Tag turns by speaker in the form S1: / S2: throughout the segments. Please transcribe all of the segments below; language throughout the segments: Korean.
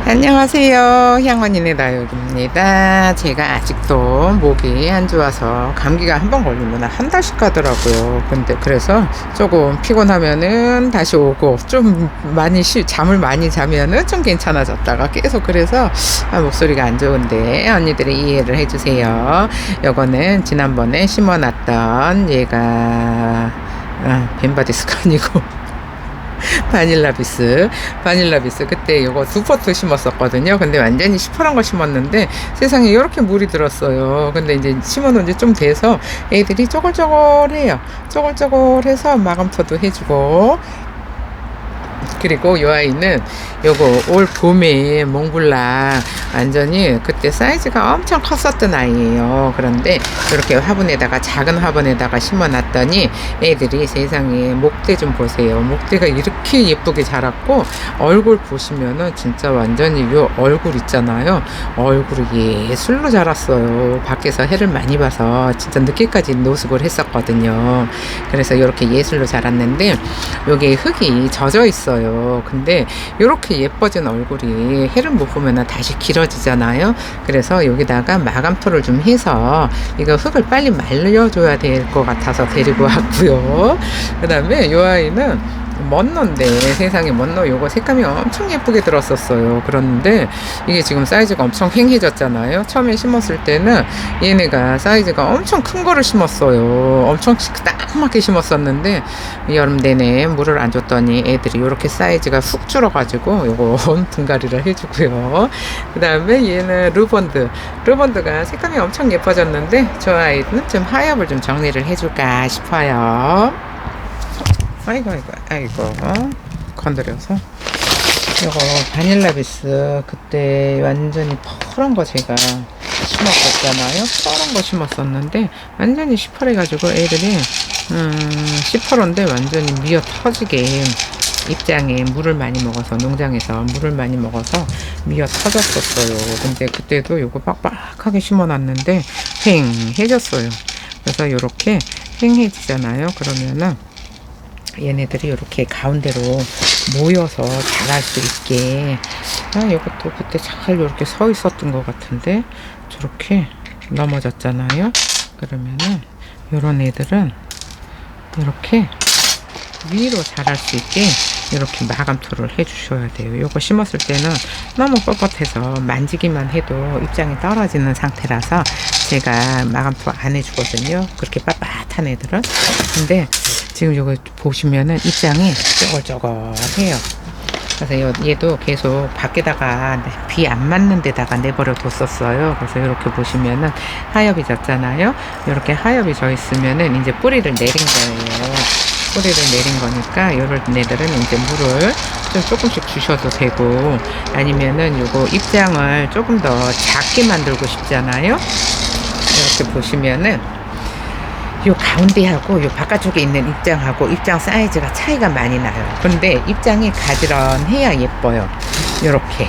S1: 안녕하세요. 향원이네 다육입니다. 제가 아직도 목이 안 좋아서 감기가 한 번 걸리면 한 달씩 가더라고요. 근데 그래서 조금 피곤하면은 다시 오고 좀 많이 잠을 많이 자면은 좀 괜찮아졌다가 계속 그래서 목소리가 안 좋은데 언니들이 이해를 해주세요. 요거는 지난번에 심어놨던 얘가 벤바디스가 아니고 바닐라비스 그때 요거 두 포트 심었었거든요. 근데 완전히 시퍼런 거 심었는데 세상에 이렇게 물이 들었어요. 근데 이제 심어놓은 지 좀 돼서 애들이 쪼글쪼글해요. 쪼글쪼글해서 마감토도 해주고, 그리고 이 아이는 요거 올 봄에 몽블랑 완전히 그때 사이즈가 엄청 컸었던 아이예요. 그런데 이렇게 화분에다가 작은 화분에다가 심어놨더니 애들이 세상에 목대 좀 보세요. 목대가 이렇게 예쁘게 자랐고, 얼굴 보시면은 진짜 완전히 요 얼굴 있잖아요. 얼굴이 예술로 자랐어요. 밖에서 해를 많이 봐서 진짜 늦게까지 노숙을 했었거든요. 그래서 이렇게 예술로 자랐는데 여기 흙이 젖어 있어요. 근데 이렇게 예뻐진 얼굴이 해를 못 보면 다시 길어지잖아요. 그래서 여기다가 마감토를 좀 해서 이거 흙을 빨리 말려줘야 될 것 같아서 데리고 왔고요. 그 다음에 이 아이는 먼노인데, 세상에 먼노 요거 색감이 엄청 예쁘게 들었었어요. 그런데 이게 지금 사이즈가 엄청 휑해졌잖아요. 처음에 심었을 때는 얘네가 사이즈가 엄청 큰 거를 심었어요. 엄청 따뜻하게 심었었는데 여름 내내 물을 안 줬더니 애들이 이렇게 사이즈가 훅 줄어가지고 요거 분갈이를 해주고요. 그 다음에 얘는 르본드가 색감이 엄청 예뻐졌는데 저 아이는 좀 하엽을 좀 정리를 해줄까 싶어요. 아이고 건드려서. 이거 바닐라비스 그때 완전히 퍼런 거 제가 심었었잖아요. 퍼런 거 심었었는데 완전히 시퍼래가지고 애들이 시퍼런데 완전히 미어 터지게 입장에 물을 많이 먹어서, 농장에서 물을 많이 먹어서 미어 터졌었어요. 근데 그때도 요거 빡빡하게 심어놨는데 휑해졌어요. 그래서 요렇게 휑해지잖아요. 그러면은 얘네들이 이렇게 가운데로 모여서 자랄 수 있게, 이것도 그때 잘 이렇게 서 있었던 것 같은데 저렇게 넘어졌잖아요. 그러면은 요런 애들은 이렇게 위로 자랄 수 있게 이렇게 마감토를 해주셔야 돼요. 요거 심었을 때는 너무 뻣뻣해서 만지기만 해도 입장이 떨어지는 상태라서 제가 마감토 안 해주거든요. 그렇게 빳빳한 애들은. 근데 지금 요거 보시면은 입장이 쪼글쪼글해요. 그래서 얘도 계속 밖에다가 비 안 맞는 데다가 내버려 뒀었어요. 그래서 이렇게 보시면은 하엽이 졌잖아요. 이렇게 하엽이 져 있으면은 이제 뿌리를 내린 거예요. 뿌리를 내린 거니까 이런 애들은 이제 물을 좀 조금씩 주셔도 되고, 아니면은 요거 입장을 조금 더 작게 만들고 싶잖아요. 이렇게 보시면은 요 가운데하고 요 바깥쪽에 있는 입장하고 입장 사이즈가 차이가 많이 나요. 근데 입장이 가지런해야 예뻐요. 요렇게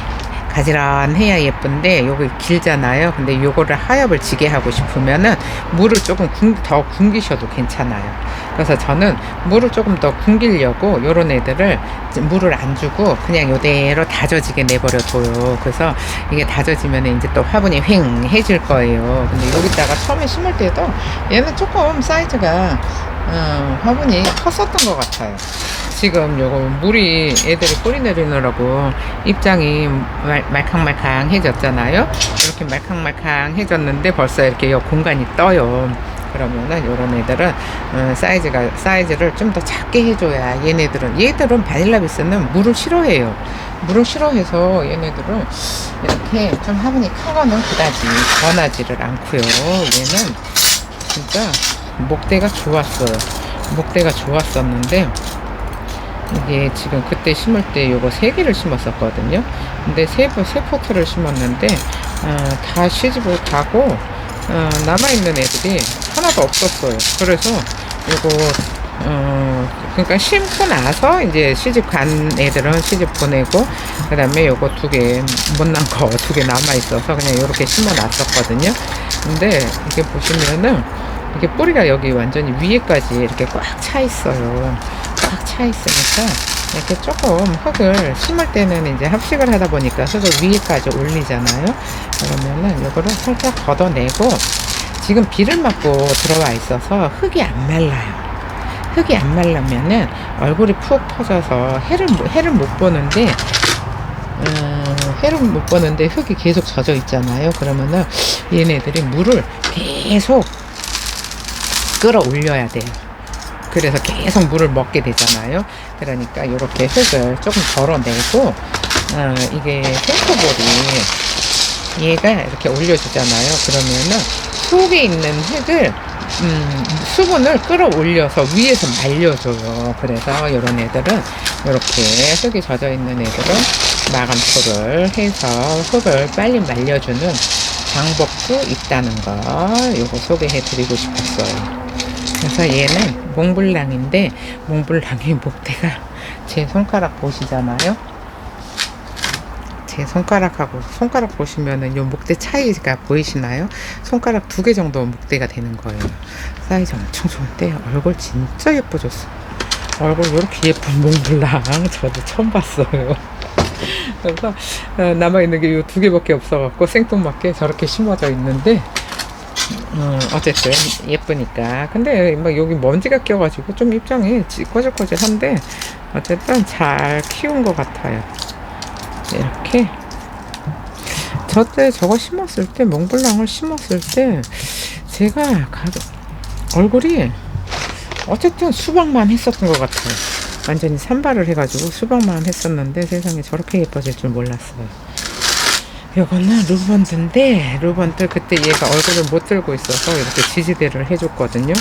S1: 가지런해야 예쁜데 요거 길잖아요. 근데 요거를 하엽을 지게 하고 싶으면은 물을 조금 더 굶기셔도 괜찮아요. 그래서 저는 물을 조금 더 굶기려고 요런 애들을 물을 안 주고 그냥 요대로 다져지게 내버려 둬요. 그래서 이게 다져지면 이제 또 화분이 휑해질 거예요. 근데 여기다가 처음에 심을 때도 얘는 조금 사이즈가 화분이 컸었던 것 같아요. 지금 요거 물이 애들이 뿌리 내리느라고 입장이 말캉말캉해졌잖아요. 이렇게 말캉말캉해졌는데 벌써 이렇게 요 공간이 떠요. 그러면은 요런 애들은 사이즈를 좀 더 작게 해줘야, 얘들은 바닐라비스는 물을 싫어해요. 물을 싫어해서 얘네들은 이렇게 좀 화분이 큰 거는 그다지 권하지를 않고요. 얘는 진짜 목대가 좋았었는데 이게 지금 그때 심을 때 요거 3개를 심었었거든요. 근데 세 포트를 심었는데 다 시집을 가고 남아있는 애들이 하나도 없었어요. 그래서 요거 그러니까 심고 나서 이제 시집 간 애들은 시집 보내고, 그 다음에 요거 2개 못난 거 2개 남아있어서 그냥 요렇게 심어 놨었거든요. 근데 이게 보시면은 이게 뿌리가 여기 완전히 위에까지 이렇게 꽉 차 있어요. 꽉 차 있으니까 이렇게 조금 흙을 심을 때는 이제 합식을 하다 보니까 흙을 위에까지 올리잖아요. 그러면은 이거를 살짝 걷어내고, 지금 비를 맞고 들어와 있어서 흙이 안 말라요. 흙이 안 말라면은 얼굴이 푹 퍼져서 해를 못 보는데, 해를 못 보는데 흙이 계속 젖어 있잖아요. 그러면은 얘네들이 물을 계속 끌어올려야 돼요. 그래서 계속 물을 먹게 되잖아요. 그러니까 이렇게 흙을 조금 덜어내고, 이게 탱크볼이 얘가 이렇게 올려주잖아요. 그러면은 속에 있는 흙을 수분을 끌어올려서 위에서 말려줘요. 그래서 이런 애들은, 이렇게 흙이 젖어 있는 애들은 마감토를 해서 흙을 빨리 말려주는 방법도 있다는 거, 요거 소개해 드리고 싶었어요. 그래서 얘는 몽블랑인데, 몽블랑의 목대가 제 손가락 보시잖아요. 제 손가락하고 손가락 보시면은 요 목대 차이가 보이시나요? 손가락 2개 정도 목대가 되는 거예요. 사이즈 엄청 좋은데 얼굴 진짜 예뻐졌어. 얼굴 이렇게 예쁜 몽블랑 저도 처음 봤어요. 그래서 남아있는 게 요 2개밖에 없어갖고 생뚱맞게 저렇게 심어져 있는데, 어쨌든 예쁘니까. 근데 막 여기 먼지가 껴가지고 좀 입장이 꼬질꼬질한데, 어쨌든 잘 키운 것 같아요. 이렇게 저때 저거 심었을 때, 몽블랑을 심었을 때 제가 얼굴이 어쨌든 수박만 했었던 것 같아요. 완전히 산발을 해가지고 수박만 했었는데 세상에 저렇게 예뻐질 줄 몰랐어요. 이거는 루번드인데, 루번드 그때 얘가 얼굴을 못 들고 있어서 이렇게 지지대를 해줬거든요.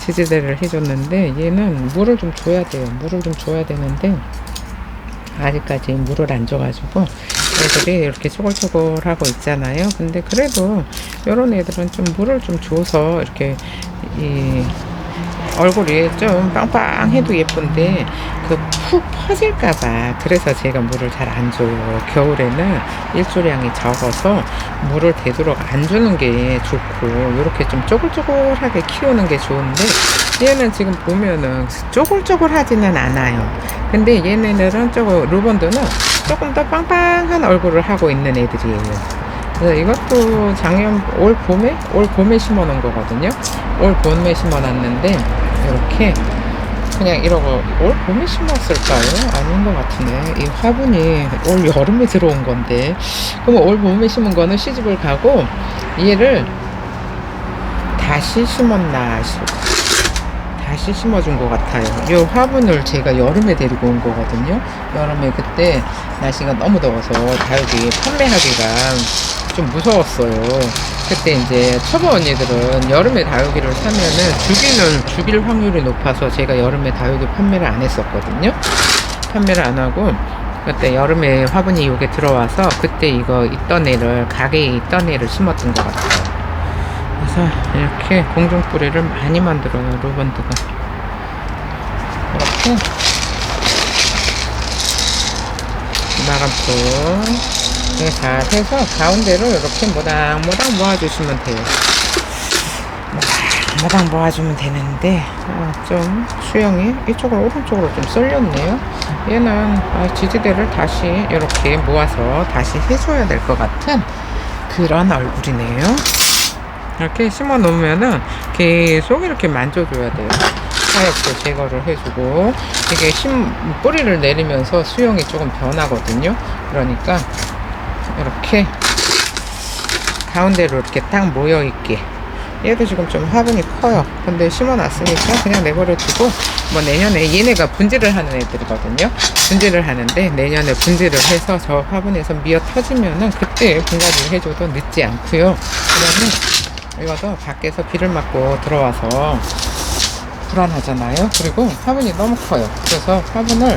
S1: 지지대를 해줬는데 얘는 물을 좀 줘야 돼요. 물을 좀 줘야 되는데 아직까지 물을 안 줘가지고 애들이 이렇게 쪼글쪼글하고 있잖아요. 근데 그래도 이런 애들은 좀 물을 좀 줘서 이렇게 얼굴이 좀 빵빵해도 예쁜데 그 푹 퍼질까봐, 그래서 제가 물을 잘 안 줘요. 겨울에는 일조량이 적어서 물을 되도록 안 주는 게 좋고, 이렇게 좀 쪼글쪼글하게 키우는 게 좋은데, 얘는 지금 보면은 쪼글쪼글하지는 않아요. 근데 얘네들은 루번드는 조금 더 빵빵한 얼굴을 하고 있는 애들이에요. 그래서 이것도 올 봄에 심어 놓은 거거든요. 올 봄에 심어 놨는데, 이렇게 그냥 이러고 올 봄에 심었을까요? 아닌 것 같은데, 이 화분이 올 여름에 들어온 건데, 그럼 올 봄에 심은 거는 시집을 가고 얘를 다시 심었나 다시 심어준 것 같아요. 이 화분을 제가 여름에 데리고 온 거거든요. 여름에 그때 날씨가 너무 더워서 다육이 판매하기가 좀 무서웠어요. 그때 이제 초보 언니들은 여름에 다육이를 사면은 죽일 확률이 높아서 제가 여름에 다육이 판매를 안 했었거든요. 판매를 안 하고, 그때 여름에 화분이 요게 들어와서 그때 이거 가게에 있던 애를 심었던 것 같아요. 그래서 이렇게 공중뿌리를 많이 만들어요, 루번드가. 이렇게 마감토 잘 해서 가운데로 이렇게 모닥모닥 모아주시면 돼요. 모닥모닥 모아주면 되는데, 좀 수영이 이쪽으로 오른쪽으로 좀 쏠렸네요. 얘는 지지대를 다시 이렇게 모아서 다시 해줘야 될 것 같은 그런 얼굴이네요. 이렇게 심어 놓으면은 계속 이렇게 만져줘야 돼요. 하얗게 제거를 해주고, 이게 뿌리를 내리면서 수영이 조금 변하거든요. 그러니까 이렇게 가운데로 이렇게 딱 모여있게. 얘도 지금 좀 화분이 커요. 근데 심어놨으니까 그냥 내버려두고, 뭐 내년에 얘네가 분질을 하는 애들이거든요. 분질을 하는데 내년에 분질을 해서 저 화분에서 미어 터지면은 그때 분갈이를 해줘도 늦지 않고요. 그다음에 이것도 밖에서 비를 맞고 들어와서 불안하잖아요. 그리고 화분이 너무 커요. 그래서 화분을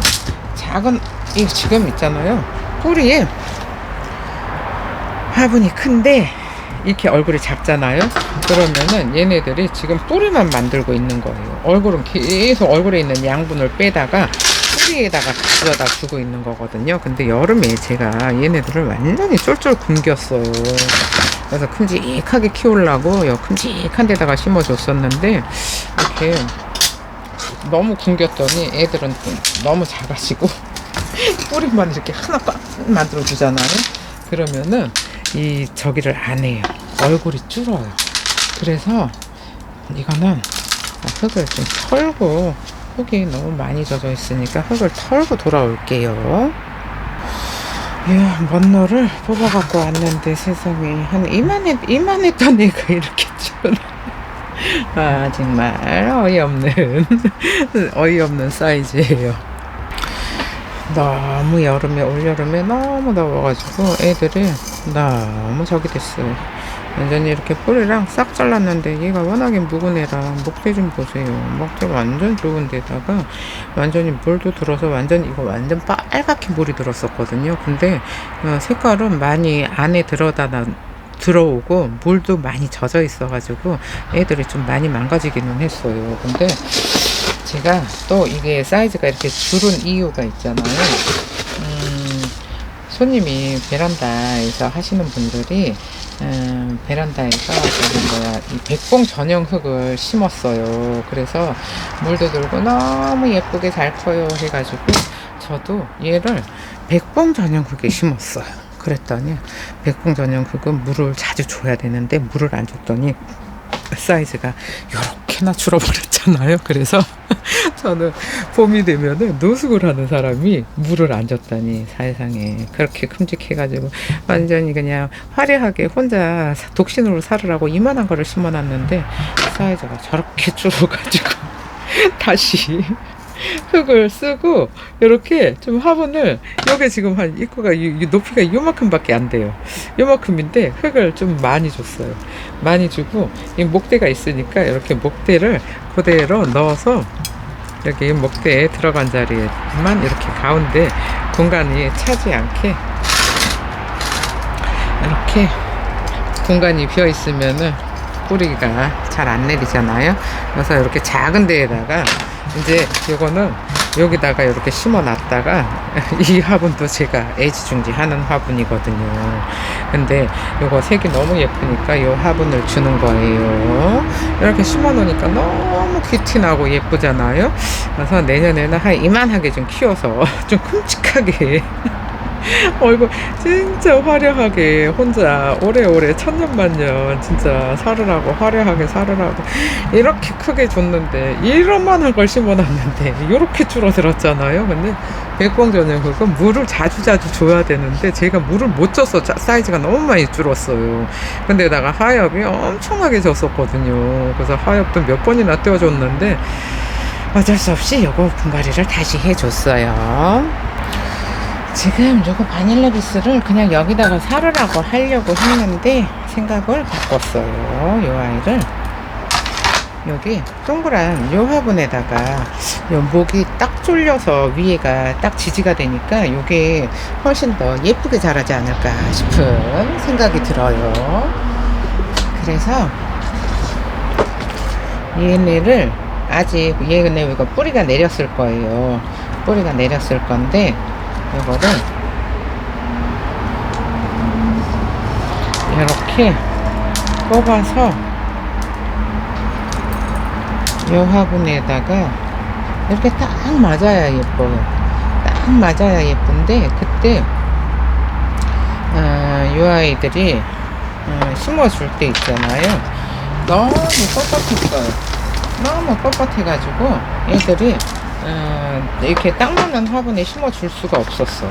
S1: 지금 있잖아요. 뿌리에 화분이 큰데 이렇게 얼굴이 작잖아요. 그러면은 얘네들이 지금 뿌리만 만들고 있는 거예요. 얼굴은 계속 얼굴에 있는 양분을 빼다가 뿌리에다가 가져다 주고 있는 거거든요. 근데 여름에 제가 얘네들을 완전히 쫄쫄 굶겼어요. 그래서 큼직하게 키우려고 큼직한 데다가 심어줬었는데, 이렇게 너무 굶겼더니 애들은 좀 너무 작아지고 뿌리만 이렇게 하나 꽉 만들어 주잖아요. 그러면은 이 저기를 안 해요. 얼굴이 줄어요. 그래서 이거는 흙을 좀 털고, 흙이 너무 많이 젖어 있으니까 흙을 털고 돌아올게요. 먼 노를 뽑아갖고 왔는데 세상에 한 이만했던 애가 이렇게 줄어. 아 정말 어이없는 사이즈예요. 너무 여름에 올여름에 너무 더워가지고 애들이 너무 저기 됐어요. 완전히 이렇게 뿌리랑 싹 잘랐는데 얘가 워낙에 묵은 애라 목대 좀 보세요. 목대 완전 좋은 데다가 완전히 물도 들어서 완전 완전 빨갛게 물이 들었었거든요. 근데 색깔은 많이 안에 들어오고 물도 많이 젖어 있어가지고 애들이 좀 많이 망가지기는 했어요. 근데 제가 또 이게 사이즈가 이렇게 줄은 이유가 있잖아요. 손님이 베란다에서 하시는 분들이 베란다에서 이 백봉 전용 흙을 심었어요. 그래서 물도 들고 너무 예쁘게 잘 커요 해가지고 저도 얘를 백봉 전용 흙에 심었어요. 그랬더니 백봉 전용 흙은 물을 자주 줘야 되는데 물을 안 줬더니 사이즈가 요렇게나 줄어버렸잖아요. 그래서 저는 봄이 되면은 노숙을 하는 사람이 물을 안 줬다니 세상에 그렇게 큼직해가지고 완전히 그냥 화려하게 혼자 독신으로 살으라고 이만한 거를 심어놨는데 사이즈가 저렇게 줄어가지고 다시 흙을 쓰고 이렇게 좀 화분을, 여기 지금 한 입구가 높이가 요만큼밖에 안 돼요. 요만큼인데 흙을 좀 많이 줬어요. 많이 주고 이 목대가 있으니까 이렇게 목대를 그대로 넣어서 여기 목대에 들어간 자리에만 이렇게 가운데 공간이 차지 않게 이렇게 공간이 비어 있으면은 뿌리가 잘 안 내리잖아요. 그래서 이렇게 작은 데에다가 이제 요거는 여기다가 이렇게 심어 놨다가 이 화분도 제가 애지중지하는 화분이거든요. 근데 요거 색이 너무 예쁘니까 요 화분을 주는 거예요. 이렇게 심어 놓으니까 너무 귀티나고 예쁘잖아요. 그래서 내년에는 한 이만하게 좀 키워서 좀 큼직하게 이거 진짜 화려하게 혼자 오래오래 천년만년 진짜 살으라고, 화려하게 살으라고 이렇게 크게 줬는데 이런만한 걸 심어놨는데 이렇게 줄어들었잖아요. 근데 백봉 전용 흙은 물을 자주 줘야 되는데 제가 물을 못 줘서 사이즈가 너무 많이 줄었어요. 근데다가 하엽이 엄청나게 졌었거든요. 그래서 하엽도 몇 번이나 떼어줬는데 어쩔 수 없이 요거 분갈이를 다시 해줬어요. 지금 요거 바닐라 비스를 그냥 여기다가 사르라고 하려고 했는데 생각을 바꿨어요. 요 아이를 여기 동그란 요 화분에다가 요 목이 딱 졸려서 위에가 딱 지지가 되니까 요게 훨씬 더 예쁘게 자라지 않을까 싶은 생각이 들어요. 그래서 얘네를 아직 얘네 이거 뿌리가 내렸을 거예요. 뿌리가 내렸을 건데 이거를 이렇게 뽑아서 이 화분에다가 이렇게 딱 맞아야 예뻐요. 딱 맞아야 예쁜데 그때 이 아이들이 심어줄 때 있잖아요. 너무 뻣뻣했어요. 너무 뻣뻣해가지고 애들이 이렇게 딱 맞는 화분에 심어줄 수가 없었어.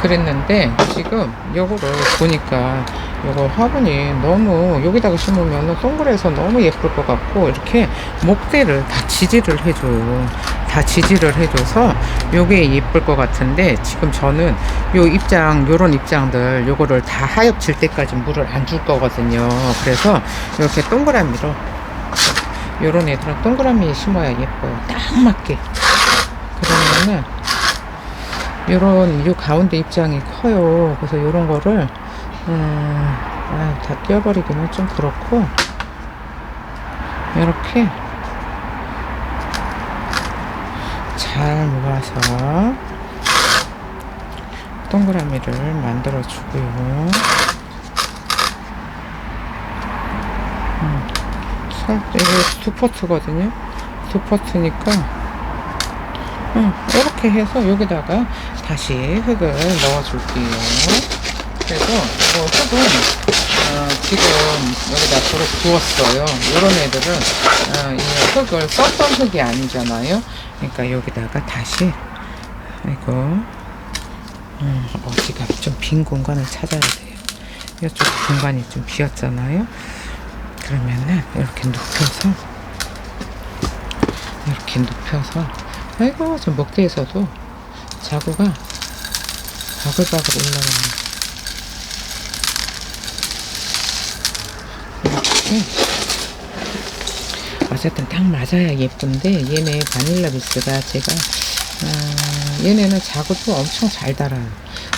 S1: 그랬는데 지금 요거를 보니까 요거 화분이 너무 여기다가 심으면 동그래서 너무 예쁠 것 같고 이렇게 목대를 다 지지를 해줘요. 다 지지를 해줘서 요게 예쁠 것 같은데 지금 저는 요런 입장들 요거를 다 하엽질 때까지 물을 안 줄 거거든요. 그래서 이렇게 동그라미로 요런 애들은 동그라미에 심어야 예뻐요. 딱 맞게. 그러면은 요 가운데 입장이 커요. 그래서 요런 거를 다 떼어버리기는 좀 그렇고 이렇게 잘 모아서 동그라미를 만들어 주고요. 이게 2포트거든요. 덮었으니까 이렇게 해서 여기다가 다시 흙을 넣어줄게요. 그래서 이거 흙은 지금 여기다 도로 부었어요. 이런 애들은 이 흙을 썼던 흙이 아니잖아요. 그러니까 여기다가 다시 이거 어디가 좀 빈 공간을 찾아야 돼요. 이쪽 공간이 좀 비었잖아요. 그러면은 이렇게 눕혀서 아이고 저 목대에서도 자구가 바글바글 올라가요. 이렇게 어쨌든 딱 맞아야 예쁜데 얘네 바닐라 비스가 제가 얘네는 자구도 엄청 잘 달아요.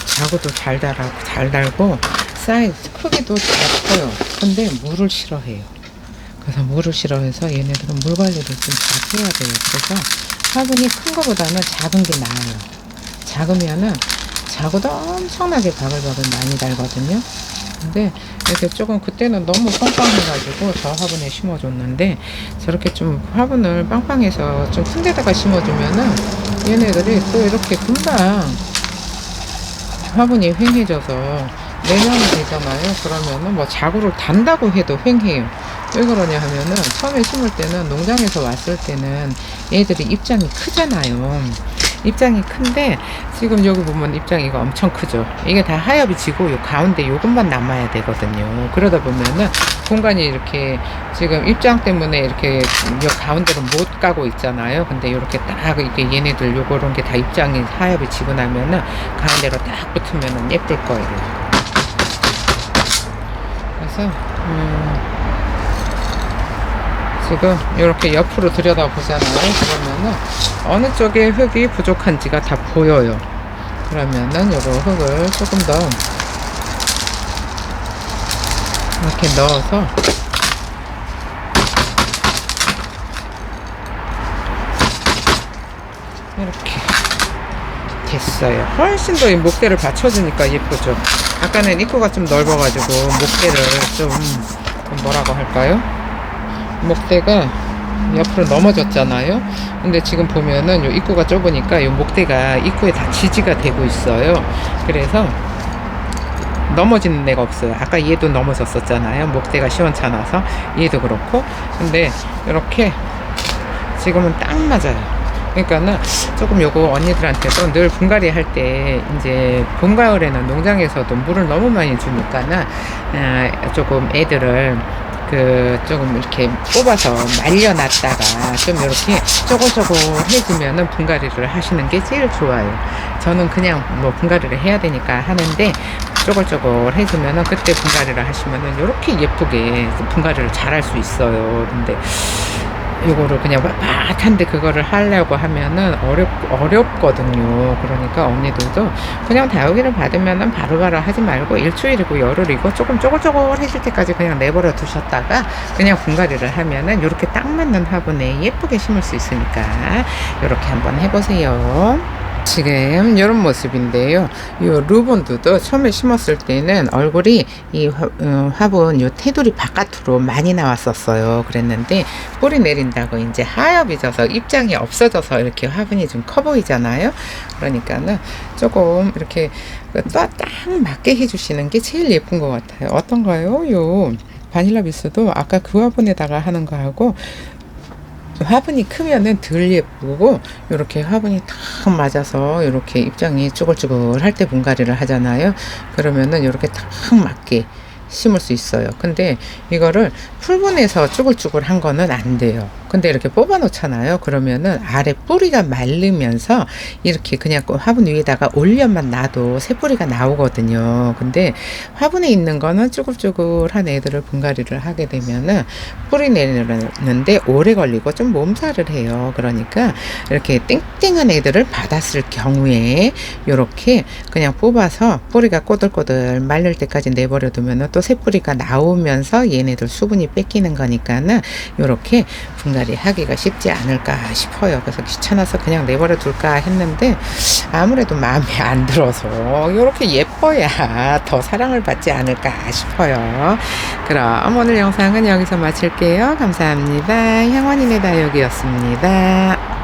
S1: 자구도 잘 달고 사이즈 크기도 잘 커요. 근데 물을 싫어해요. 그래서 물을 싫어해서 얘네들은 물 관리를 좀 잘 해야 돼요. 그래서 화분이 큰 거보다는 작은 게 나아요. 작으면은 자구도 엄청나게 바글바글 많이 달거든요. 근데 이렇게 조금 그때는 너무 빵빵해가지고 저 화분에 심어줬는데 저렇게 좀 화분을 빵빵해서 좀 큰 데다가 심어주면은 얘네들이 또 이렇게 금방 화분이 휑해져서 내년이 되잖아요. 그러면은 뭐 자구를 단다고 해도 휑해요. 왜 그러냐 하면은 처음에 심을 때는 농장에서 왔을 때는 얘들이 입장이 크잖아요. 입장이 큰데 지금 여기 보면 입장이가 엄청 크죠. 이게 다 하엽이 지고 요 가운데 요것만 남아야 되거든요. 그러다 보면은 공간이 이렇게 지금 입장 때문에 이렇게 요 가운데로 못 가고 있잖아요. 근데 이렇게 딱 이게 얘네들 요런 게 다 입장이 하엽이 지고 나면은 가운데로 딱 붙으면은 예쁠 거예요. 그래서 지금 이렇게 옆으로 들여다 보잖아요. 그러면은 어느 쪽에 흙이 부족한지가 다 보여요. 그러면은 요거 흙을 조금 더 이렇게 넣어서 이렇게 됐어요. 훨씬 더 이 목대를 받쳐주니까 예쁘죠. 아까는 입구가 좀 넓어가지고 목대를 좀 뭐라고 할까요? 목대가 옆으로 넘어졌잖아요. 근데 지금 보면은 요 입구가 좁으니까 요 목대가 입구에 다 지지가 되고 있어요. 그래서 넘어지는 데가 없어요. 아까 얘도 넘어졌었잖아요. 목대가 시원찮아서 얘도 그렇고. 근데 이렇게 지금은 딱 맞아요. 그러니까는 조금 요거 언니들한테도 늘 분갈이 할 때 이제 봄 가을에는 농장에서도 물을 너무 많이 주니까는 조금 애들을 조금 이렇게 뽑아서 말려놨다가 좀 이렇게 쪼글쪼글해지면은 분갈이를 하시는 게 제일 좋아요. 저는 그냥 뭐 분갈이를 해야 되니까 하는데 쪼글쪼글해지면은 그때 분갈이를 하시면은 이렇게 예쁘게 분갈이를 잘 할 수 있어요. 근데 요거를 그냥 빳빳한데 그거를 하려고 하면은 어렵거든요. 그러니까 언니들도 그냥 다육이를 받으면은 바로바로 하지 말고 일주일이고 열흘이고 조금 쪼글쪼글해질 때까지 그냥 내버려 두셨다가 그냥 분갈이를 하면은 요렇게 딱 맞는 화분에 예쁘게 심을 수 있으니까 요렇게 한번 해보세요. 지금 이런 모습인데요. 이 루본드도 처음에 심었을 때는 얼굴이 이 화분 요 테두리 바깥으로 많이 나왔었어요. 그랬는데 뿌리 내린다고 이제 하엽이 져서 입장이 없어져서 이렇게 화분이 좀 커 보이잖아요. 그러니까는 조금 이렇게 딱 맞게 해주시는 게 제일 예쁜 것 같아요. 어떤가요? 요 바닐라 비스도 아까 그 화분에다가 하는 거하고 화분이 크면은 덜 예쁘고 이렇게 화분이 딱 맞아서 이렇게 입장이 쭈글쭈글 할 때 분갈이를 하잖아요. 그러면은 이렇게 딱 맞게 심을 수 있어요. 근데 이거를 풀분해서 쭈글쭈글 한 거는 안 돼요. 근데 이렇게 뽑아 놓잖아요. 그러면은 아래 뿌리가 마르면서 이렇게 그냥 화분 위에다가 올려만 놔도 새 뿌리가 나오거든요. 근데 화분에 있는 거는 쭈글쭈글한 애들을 분갈이를 하게 되면은 뿌리 내리는데 오래 걸리고 좀 몸살을 해요. 그러니까 이렇게 땡땡한 애들을 받았을 경우에 이렇게 그냥 뽑아서 뿌리가 꼬들꼬들 말릴 때까지 내버려 두면은 또 새뿌리가 나오면서 얘네들 수분이 뺏기는 거니까는 요렇게 분갈이 하기가 쉽지 않을까 싶어요. 그래서 귀찮아서 그냥 내버려 둘까 했는데 아무래도 마음에 안 들어서 요렇게 예뻐야 더 사랑을 받지 않을까 싶어요. 그럼 오늘 영상은 여기서 마칠게요. 감사합니다. 향원이네 다육이었습니다.